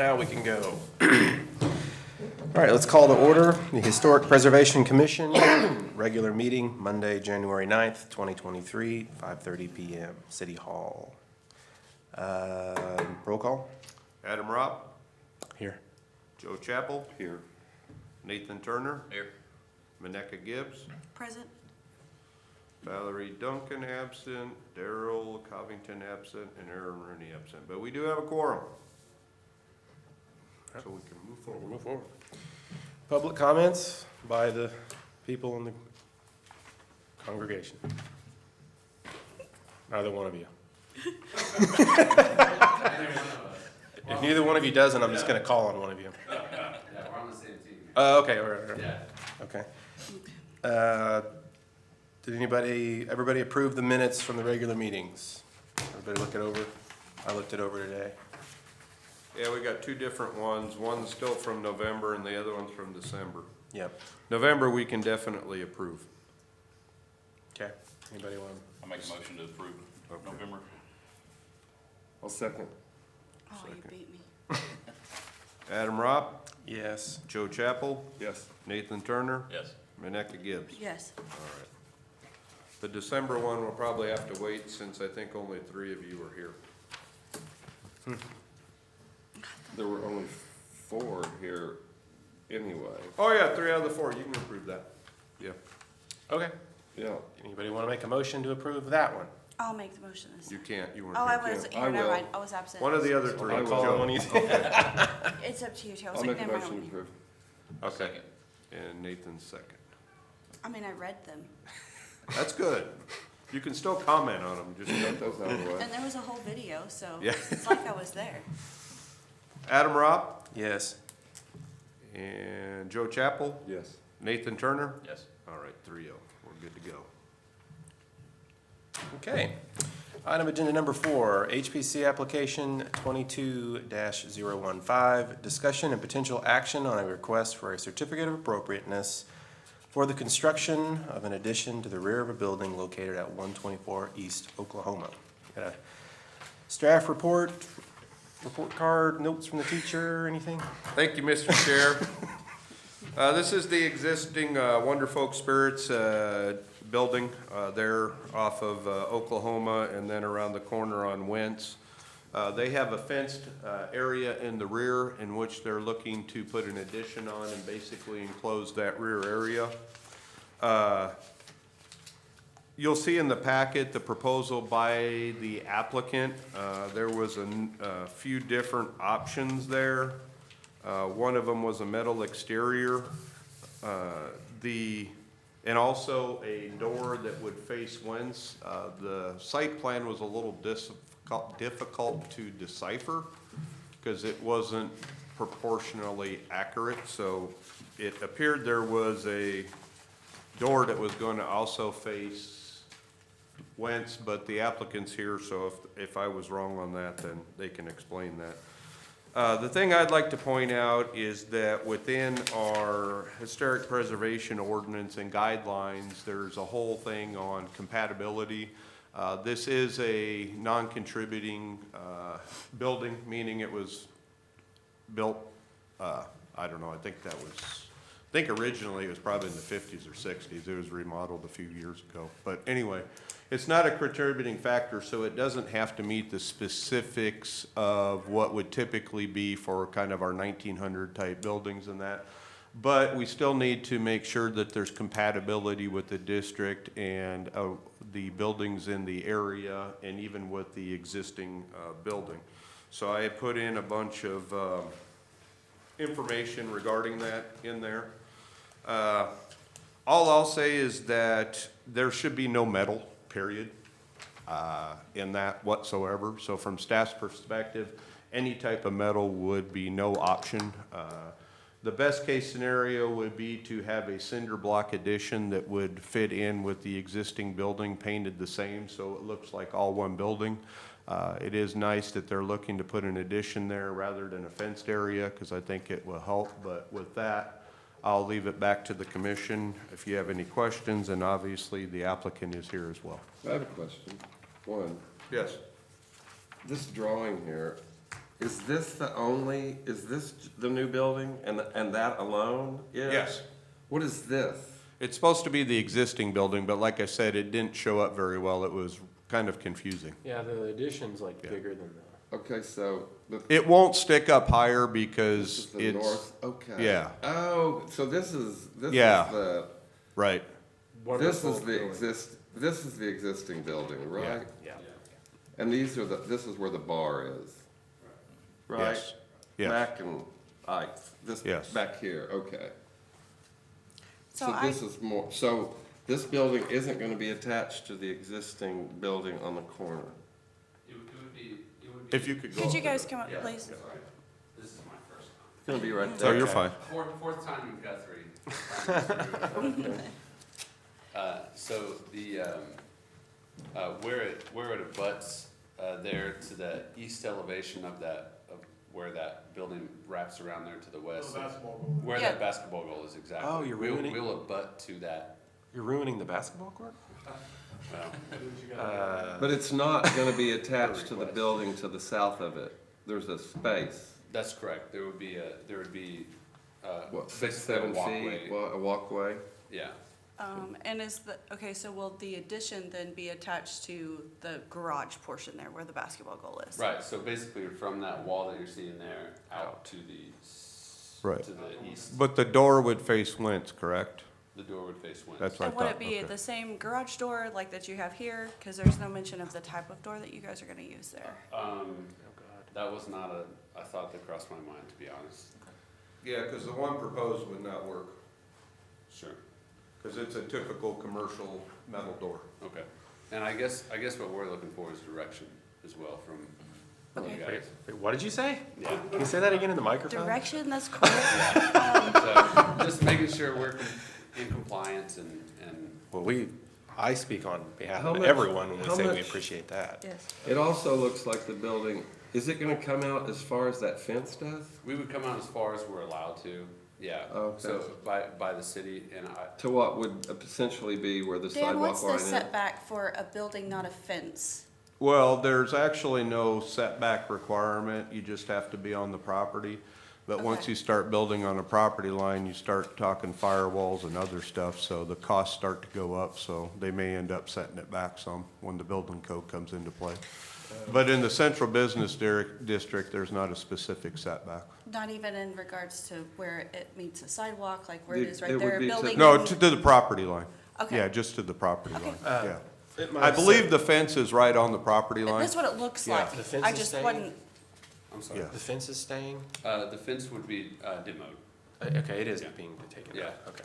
Now we can go. All right, let's call to order the Historic Preservation Commission, regular meeting, Monday, January 9th, 2023, 5:30 PM, City Hall. Roll call? Adam Ropp, Here. Joe Chappell, Here. Nathan Turner, Here. Maneka Gibbs, Present. Valerie Duncan absent, Daryl Covington absent, and Aaron Rooney absent. But we do have a quorum. So we can move forward. Move forward. Public comments by the people in the congregation. Neither one of you. If neither one of you doesn't, I'm just gonna call on one of you. Yeah, we're on the same team. Okay, all right, all right. Yeah. Okay. Did everybody approve the minutes from the regular meetings? Everybody look it over? I looked it over today. Yeah, we got two different ones. One's still from November and the other one's from December. Yep. November, we can definitely approve. Okay. Anybody want? I'll make a motion to approve November. I'll second. Oh, you Second. beat me. Adam Ropp, Yes. Joe Chappell, Yes. Nathan Turner, Yes. Maneka Gibbs. Yes. All right. The December one will probably have to wait since I think only 3 of you were here. There were only 4 here anyway. Oh, yeah, 3 out of the 4, you can approve that. Yeah, Okay. Yeah, Anybody want to make a motion to approve that one? I'll make the motion this you time. can't, you weren't Oh, I here. was I here, never will. mind. I was absent. One of the other 3. I I'll will. call Joe. on one of you. It's up to you, too. I was I'll like, make a never motion to mind. approve. Okay, Second. and Nathan's second. I mean, I read them. That's good. You can still comment on them, just, Got those out of the way. And there was a whole video, so Yeah. it's like I was there. Adam Ropp Yes. and Joe Chappell, Yes. Nathan Turner. Yes. All right, 3-0, we're good to go. Okay. Item agenda number 4, HPC application 22-015, discussion and potential action on a request for a certificate of appropriateness for the construction of an addition to the rear of a building located at 124 East Oklahoma. Got a staff report card, notes from the teacher, anything? Thank you, Mr. Chair. This is the existing Wonder Folk Spirits building there off of Oklahoma and then around the corner on Wentz. They have a fenced area in the rear in which they're looking to put an addition on and basically enclose that rear area. You'll see in the packet the proposal by the applicant. There was a few different options there. One of them was a metal exterior. And also a door that would face Wentz. The site plan was a little difficult to decipher because it wasn't proportionally accurate. So it appeared there was a door that was going to also face Wentz, but the applicant's here, so if I was wrong on that, then they can explain that. The thing I'd like to point out is that within our historic preservation ordinance and guidelines, there's a whole thing on compatibility. This is a non-contributing building, meaning it was built, I don't know, I think originally it was probably in the 50s or 60s. It was remodeled a few years ago. But anyway, it's not a contributing factor, so it doesn't have to meet the specifics of what would typically be for kind of our 1900 type buildings and that. But we still need to make sure that there's compatibility with the district and the buildings in the area and even with the existing building. So I put in a bunch of information regarding that in there. All I'll say is that there should be no metal, period, in that whatsoever. So from staff's perspective, any type of metal would be no option. The best case scenario would be to have a cinder block addition that would fit in with the existing building, painted the same, so it looks like all one building. It is nice that they're looking to put an addition there rather than a fenced area, because I think it will help. But with that, I'll leave it back to the commission if you have any questions, and obviously the applicant is here as well. I have a question. One, Yes. this drawing here, is this the new building and that alone is? Yes. What is this? It's supposed to be the existing building, but like I said, it didn't show up very well. It was kind of confusing. Yeah, the addition's like Yeah. bigger than the. Okay, so It won't stick up higher this because is the it's, north, okay. yeah. Oh, so this is Yeah. the, right, this is Wonderful the building. this is the existing building, right? Yeah. And this is where the bar is, right? yes, yes. Back in Ike's, this, Yes. back here, okay. So So I, this is more, so this building isn't gonna be attached to the existing building on the corner? It would be. If you could go. could up you there. guys come up, Yeah, please? sorry. This is my first time. It's gonna be right So there. you're Okay. fine. Fourth time we've got three. So the, where it abuts, there to the east elevation of where that building wraps around there to the west. Where Yeah. that basketball goal is exactly. Oh, you're ruining- We'll abut to that, You're ruining the basketball court? well, But it's not gonna be attached to the Request. building to the south of it. There's a space, that's correct. There would be, what, 6, basically a 7 walkway. feet, a walkway? Yeah, And okay, so will the addition then be attached to the garage portion there where the basketball goal is? right. So basically from that wall that you're seeing there out to Right. to the east, But the door would face west, correct? the door would face west. That's what I And would thought, it be okay. the same garage door like that you have here? Because there's no mention of the type of door that you guys are gonna use there. That was not a thought that crossed my mind, to be honest. Yeah, because the one proposed would not work, Sure. because it's a typical commercial metal door. Okay. And I guess what we're looking for is direction as well from you Okay. guys. Wait, what did you say? Yeah. Can you say that again in the microphone? Direction, that's cool. So just making sure we're in compliance and Well, I speak on behalf How of much- everyone when we how say we much- appreciate that. Yes. It also looks like the building, is it gonna come out as far as that fence does? we would come out as far as we're allowed to. Yeah. Okay. So by the city and To what would essentially be where the Dan, what's sidewalk the line is? setback for a building, not a fence? Well, there's actually no setback requirement, you just have to be on the property. But once Okay. you start building on a property line, you start talking firewalls and other stuff, so the costs start to go up, so they may end up setting it back some when the building code comes into play. But in the central business district, there's not a specific setback. Not even in regards to where it meets a sidewalk, like where it It- is it right would there, be to- building? No, to the property line. Okay. Yeah, just to the property Okay. line, yeah. It might I have believe said- the fence is right on the property line. That's what it looks Yeah. like. The fence I is just staying? wasn't, I'm sorry. Yeah. The fence is staying? The fence would be demoed. Okay, it is Yeah. being taken Yeah. out, okay.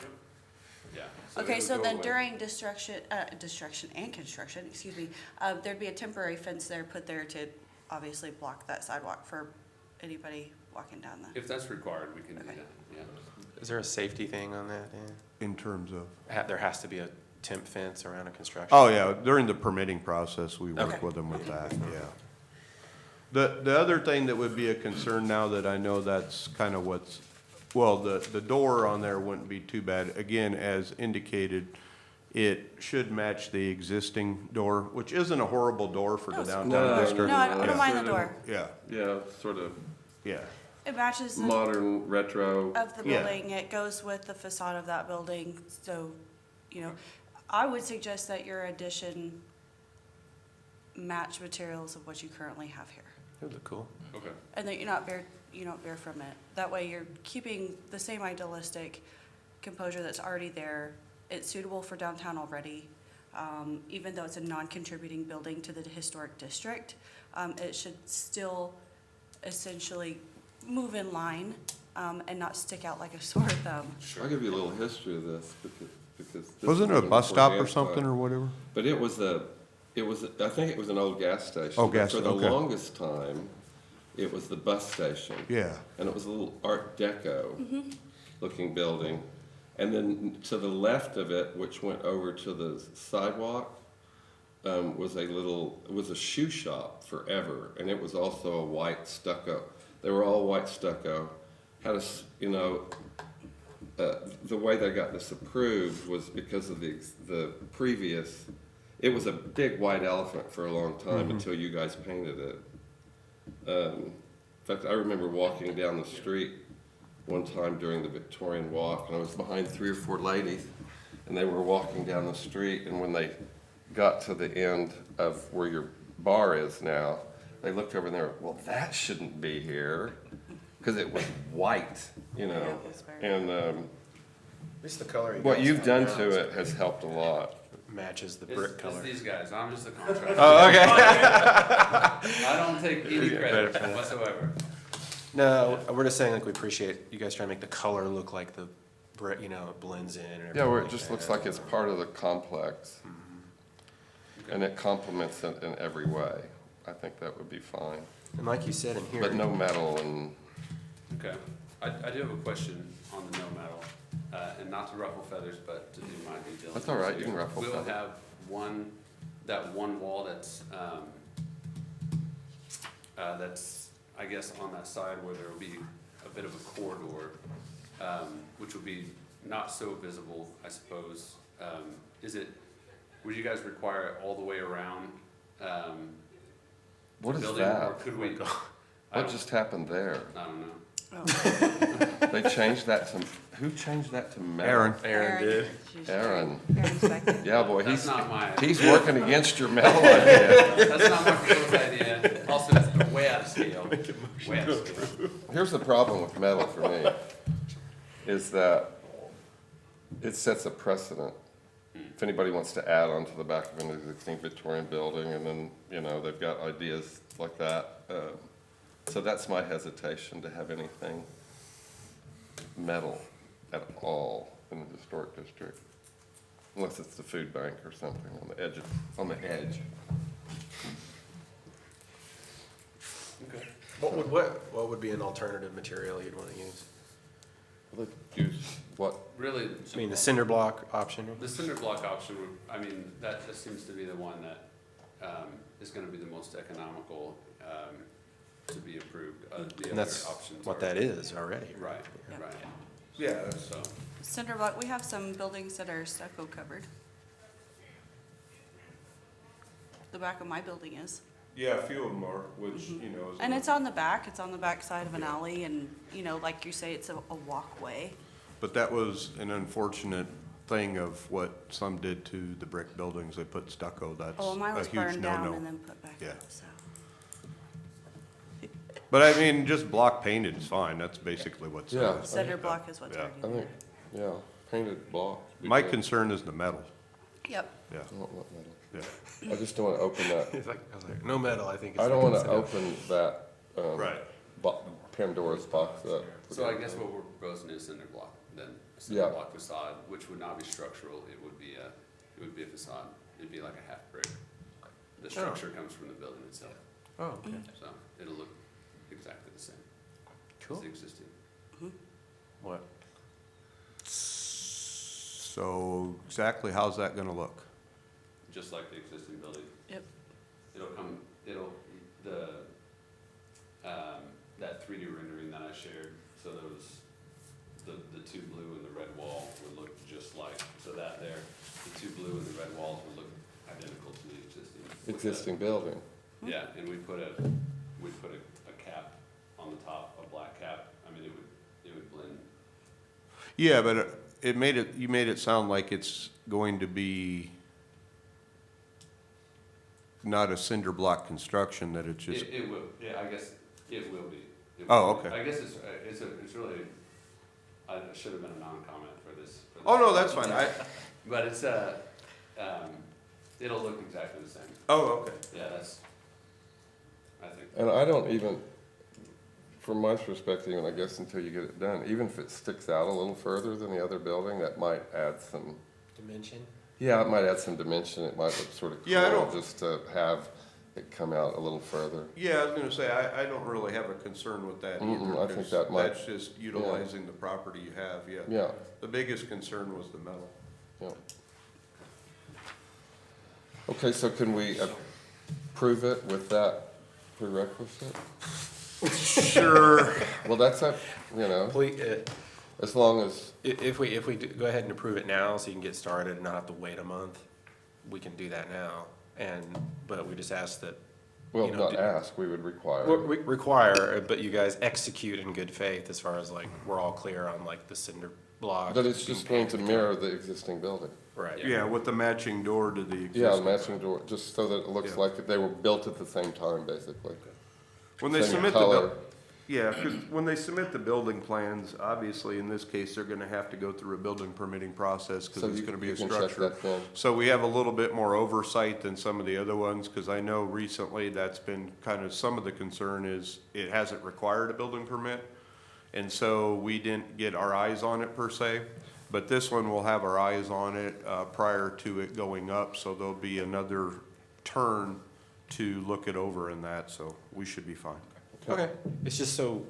Yeah. okay, it would so go then away. during destruction and construction, excuse me, there'd be a temporary fence there put there to obviously block that sidewalk for anybody walking down the. If that's required, we can do Okay. that. Yeah. Is there a safety thing on that, Dan? In terms of, There has to be a temp fence around a construction? oh, yeah, during the permitting process, we work Okay. with them with that, yeah. The other thing that would be a concern now that I know that's kind of what's, well, the door on there wouldn't be too bad. Again, as indicated, it should match the existing door, which isn't a horrible door for the No, it's- downtown No, district. No, I don't mind the Sort door. of- Yeah, Yeah, sort of yeah. It matches the modern retro. of the Yeah. building, it goes with the facade of that building, so, I would suggest that your addition match materials of what you currently have here. It would look cool. Okay. And that you not bear from it. That way you're keeping the same idealistic composure that's already there. It's suitable for downtown already. Even though it's a non-contributing building to the historic district, it should still essentially move in line, and not stick out like a sore thumb. I'll give you a little history of this because this Wasn't it a was bus before stop or Dan's something time. or whatever? But I think it was an old gas station. Oh, But gas, For the okay. longest time, it was the bus station. Yeah, And it was a little Art Deco Mm-hmm. looking building. And then to the left of it, which went over to the sidewalk, was a shoe shop forever. And it was also a white stucco. They were all white stucco. Had the way they got this approved was because of the previous, it was a big white elephant for a long time until you guys painted it. In fact, I remember walking down the street one time during the Victorian walk, and I was behind 3 or 4 ladies, and they were walking down the street, and when they got to the end of where your bar is now, they looked over and they were, well, that shouldn't be here, because it was white, you Yeah, know? it was very- And At least the color you what guys you've have done now to is- it has helped a lot. Matches the It's, brick it's color. these guys, I'm just a contractor. Oh, okay. I don't take any credit whatsoever. No, we're just saying like we appreciate you guys trying to make the color look like the brick, you know, it blends in and everything. Yeah, where it just looks like it's part of the complex, and it complements it in every way. I think that would be fine. And like you said in here. But no metal and, Okay, I do have a question on the no metal, and not to ruffle feathers, but to do my due diligence. That's all right, you here. can ruffle We'll feathers. have that one wall that's, I guess, on that side where there will be a bit of a corridor, which will be not so visible, I suppose. Would you guys require it all the way around, what the is building, or that? could we? I What don't- just happened there? I don't know. Oh. They changed that to, who changed that to metal? Aaron. Aaron did. She's- Aaron. Aaron's back there. Yeah, boy, That's he's, not my. he's working against your metal idea. That's not my proposed idea. Also, it's way out of scale. Way out of scale. Here's the problem with metal for me, is that it sets a precedent. If anybody wants to add on to the back of an existing Victorian building, and then, you know, they've got ideas like that. So that's my hesitation to have anything metal at all in the historic district. Unless it's the food bank or something on the edge, on the edge. Okay. What would be an alternative material you'd want to use? Let's use what, Really, I mean, the cinder block option? the cinder block option would, I mean, that just seems to be the one that, is gonna be the most economical, to be approved. The And other that's options what are- that is already. Right, Yeah. right. Yeah, So, Cinder block, we have some buildings that are stucco covered. The back of my building is. yeah, a few of them are, which, you know. is And a- it's on the back side of an alley and, you know, like you say, it's a walkway. But that was an unfortunate thing of what some did to the brick buildings. They put stucco, that's Oh, mine a was huge burned down no-no. and then put back Yeah. up, so. But I mean, just block painted is fine. That's basically what's. Yeah. Cinder block is what's Yeah. already I there. think, yeah, painted block. would be My good. concern is the metal, Yep. yeah, I don't want metal. yeah. I just don't wanna open that, I was like, no metal, I think. I don't wanna open that, Right. Pandora's box up. so I guess what we're proposing is cinder block, then, a Yeah. cinder block facade, which would not be structural, it would be a facade. It'd be like a half brick. The structure comes from the building itself, Oh, okay, so it'll look exactly the same as cool. the existing. What? So exactly how's that gonna look? Just like the existing building. Yep. That 3D rendering that I shared, so there was, the two blue and the red wall would look just like, so that there, the two blue and the red walls would look identical to the existing. with the- Existing building. Yeah, and we'd put a cap on the top, a black cap, I mean, it would blend. Yeah, but you made it sound like it's going to be not a cinder block construction, that it's just, It will, yeah, I guess it will be. It Oh, will be. okay. I guess it's really, I should have been a non-comment for this. oh, no, that's fine, But it's, it'll look exactly the same. oh, okay. Yeah, that's, I think. And I don't even, from my perspective, and I guess until you get it done, even if it sticks out a little further than the other building, that might add some, Dimension? yeah, it might add some dimension. It might look sort of Yeah, I cool don't- just to have it come out a little further. Yeah, I was gonna say, I don't really have a concern with that Mm-mm, either. I think 'cause that might- That's just utilizing the property you have, yeah. Yeah, The biggest concern was the metal. yeah. Okay, so can we approve it with that prerequisite? Sure. Well, that's up, you know, Please, as long as, if we go ahead and approve it now, so you can get started and not have to wait a month, we can do that now. But we just ask that Well, you know, not do- ask, we would require. require, but you guys execute in good faith as far as like, we're all clear on like the cinder block. But it's being just going to painted. mirror the existing building. Right. Yeah, with the matching door to the existing. Yeah, matching door, just so that it looks Yeah. like they were built at the same time, basically. When they Same submit the, color. yeah, 'cause when they submit the building plans, obviously, in this case, they're gonna have to go through a building permitting process, cause So it's you gonna be you a can check structure. that then. So we have a little bit more oversight than some of the other ones, cause I know recently that's been kind of, some of the concern is it hasn't required a building permit. And so we didn't get our eyes on it per se, but this one will have our eyes on it, prior to it going up, so there'll be another turn to look it over in that, so we should be fine. Okay, it's just so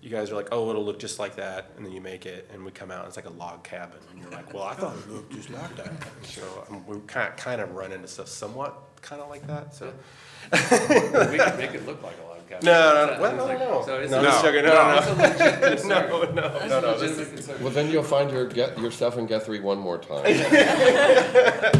you guys are like, oh, it'll look just like that, and then you make it, and we come out, and it's like a log cabin, and you're like, well, I thought it looked just like that. And so we kind of run into stuff somewhat kind of like that, so. We can make it look like a log cabin. No, well, no. So it's No, a- just joking. No. No, It's a legit concern. no, no, It's no, a no, legitimate concern. Well, then you'll find yourself in Guthrie one more time.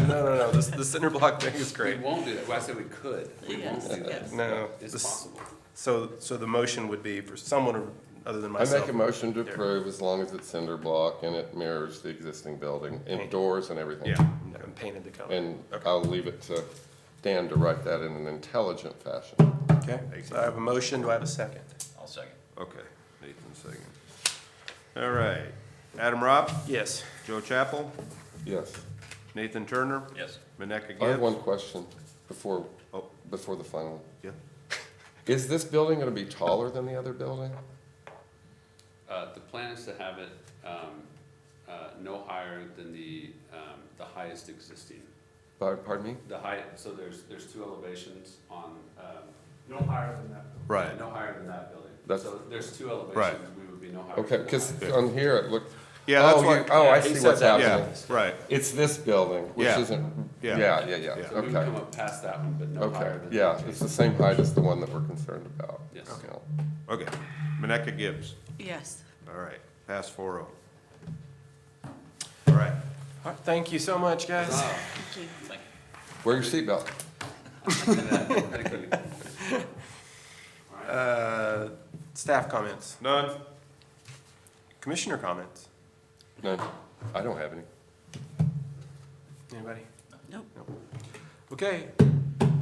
no, the cinder block thing is We great. won't do that. Well, I said we could. We Yes, won't do that. yes. No, It's this- possible. so the motion would be for someone other than I myself. make a motion to There. approve as long as it's cinder block and it mirrors the existing building, Paint. indoors and everything. Yeah, and painted the color. And Okay. I'll leave it to Dan to write that in an intelligent fashion. Okay, so I have a motion, do I have a second? I'll second. Okay, Nathan second. All right, Adam Robb, Yes. Joe Chappell, Yes. Nathan Turner, Yes. Maneka I have Gibbs. one question before, Oh. before the final. Yeah. Is this building gonna be taller than the other building? The plan is to have it, no higher than the highest existing. Pardon me? The height, so there's two elevations on, No higher than that. Right, no higher than that building. That's- So there's two Right. elevations, we would be no higher. Okay, than because that. on here it looked. yeah, that's Oh, what, oh, I he see said what's that, happening. yeah, right, It's this building, which Yeah. isn't, Yeah. yeah, Yeah. So we would come okay. up past that one, but no higher Okay, than. the yeah, it's the adjacent. same height as the one that we're concerned about. Yes. Okay. okay. Maneka Gibbs, Yes. all right, pass 4-0. All right, All right, thank you so much, guys. Ah, Thank you. Thank you. Wear your seatbelt. thank you. All right. Staff comments, none? commissioner comments, No, I don't have any. anybody? Nope. Okay,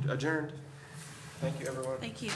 adjourned. Thank you, everyone. Thank you.